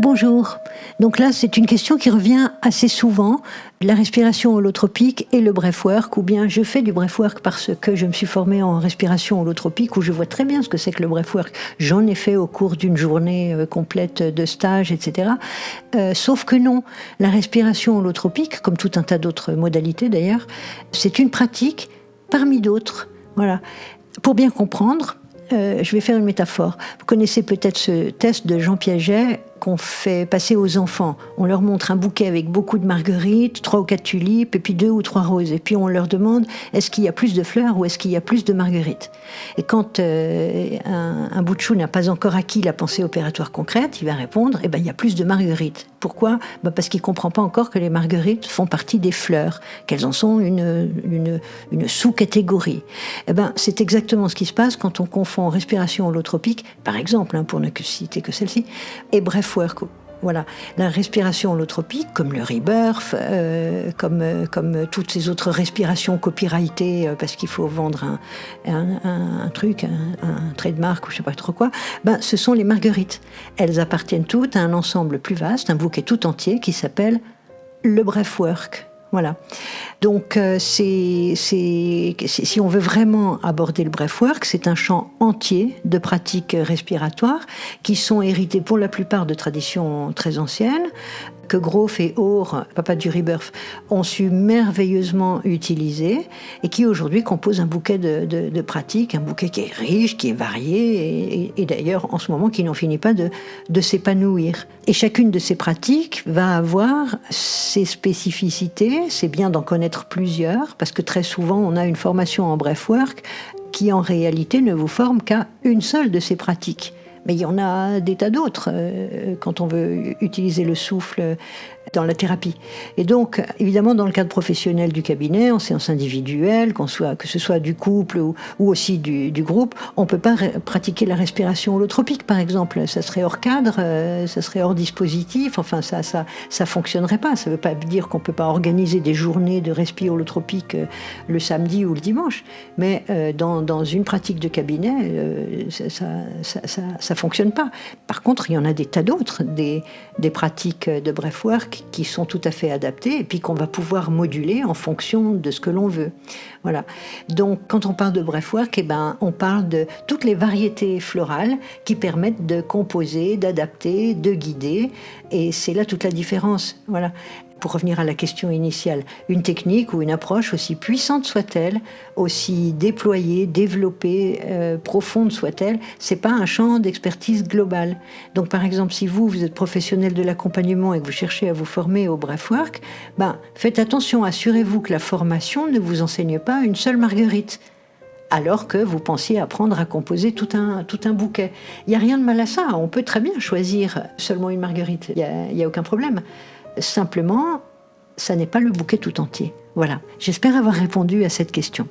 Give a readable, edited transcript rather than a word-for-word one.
Bonjour. Donc là, c'est une question qui revient assez souvent, la respiration holotropique et le breathwork, ou bien je fais du breathwork parce que je me suis formée en respiration holotropique, où je vois très bien ce que c'est que le breathwork. J'en ai fait au cours d'une journée complète de stage, etc. Sauf que non, la respiration holotropique, comme tout un tas d'autres modalités d'ailleurs, c'est une pratique parmi d'autres. Voilà. Pour bien comprendre, je vais faire une métaphore. Vous connaissez peut-être ce test de Jean Piaget qu'on fait passer aux enfants. On leur montre un bouquet avec beaucoup de marguerites, 3 ou 4 tulipes, et puis 2 ou 3 roses. Et puis on leur demande, est-ce qu'il y a plus de fleurs ou est-ce qu'il y a plus de marguerites? Et quand un bout de chou n'a pas encore acquis la pensée opératoire concrète, il va répondre, il y a plus de marguerites. Pourquoi? Parce qu'il ne comprend pas encore que les marguerites font partie des fleurs, qu'elles en sont une sous-catégorie. C'est exactement ce qui se passe quand on confond respiration holotropique, par exemple, pour ne citer que celle-ci, et breathwork. Voilà, la respiration holotropique, comme le rebirth, comme toutes ces autres respirations copyrightées, parce qu'il faut vendre un truc, un trademark ou je ne sais pas trop quoi, ce sont les marguerites. Elles appartiennent toutes à un ensemble plus vaste, un bouquet tout entier qui s'appelle le breathwork. Voilà. Donc, si on veut vraiment aborder le breathwork, c'est un champ entier de pratiques respiratoires qui sont héritées pour la plupart de traditions très anciennes, que Grof et Orr, papa du rebirth, ont su merveilleusement utiliser et qui aujourd'hui composent un bouquet de pratiques, un bouquet qui est riche, qui est varié et d'ailleurs en ce moment qui n'en finit pas de s'épanouir. Et chacune de ces pratiques va avoir ses spécificités, c'est bien d'en connaître plusieurs parce que très souvent on a une formation en breathwork qui en réalité ne vous forme qu'à une seule de ces pratiques. Mais il y en a des tas d'autres quand on veut utiliser le souffle dans la thérapie. Et donc, évidemment, dans le cadre professionnel du cabinet, en séance individuelle, que ce soit du couple ou aussi du groupe, on ne peut pas pratiquer la respiration holotropique, par exemple. Ça serait hors cadre, ça serait hors dispositif, enfin, ça fonctionnerait pas. Ça ne veut pas dire qu'on ne peut pas organiser des journées de respi holotropique le samedi ou le dimanche. Mais dans une pratique de cabinet, ça fonctionne pas. Par contre, il y en a des tas d'autres, des pratiques de breathwork qui sont tout à fait adaptées et puis qu'on va pouvoir moduler en fonction de ce que l'on veut. Voilà. Donc, quand on parle de breathwork, on parle de toutes les variétés florales qui permettent de composer, d'adapter, de guider. Et c'est là toute la différence. Voilà. Pour revenir à la question initiale, une technique ou une approche aussi puissante soit-elle, aussi déployée, développée, profonde soit-elle, c'est pas un champ d'expertise global. Donc par exemple, si vous êtes professionnel de l'accompagnement et que vous cherchez à vous former au breathwork, faites attention, assurez-vous que la formation ne vous enseigne pas une seule marguerite, alors que vous pensiez apprendre à composer tout un bouquet. Il n'y a rien de mal à ça, on peut très bien choisir seulement une marguerite, il n'y a aucun problème. Simplement, ça n'est pas le bouquet tout entier. Voilà. J'espère avoir répondu à cette question.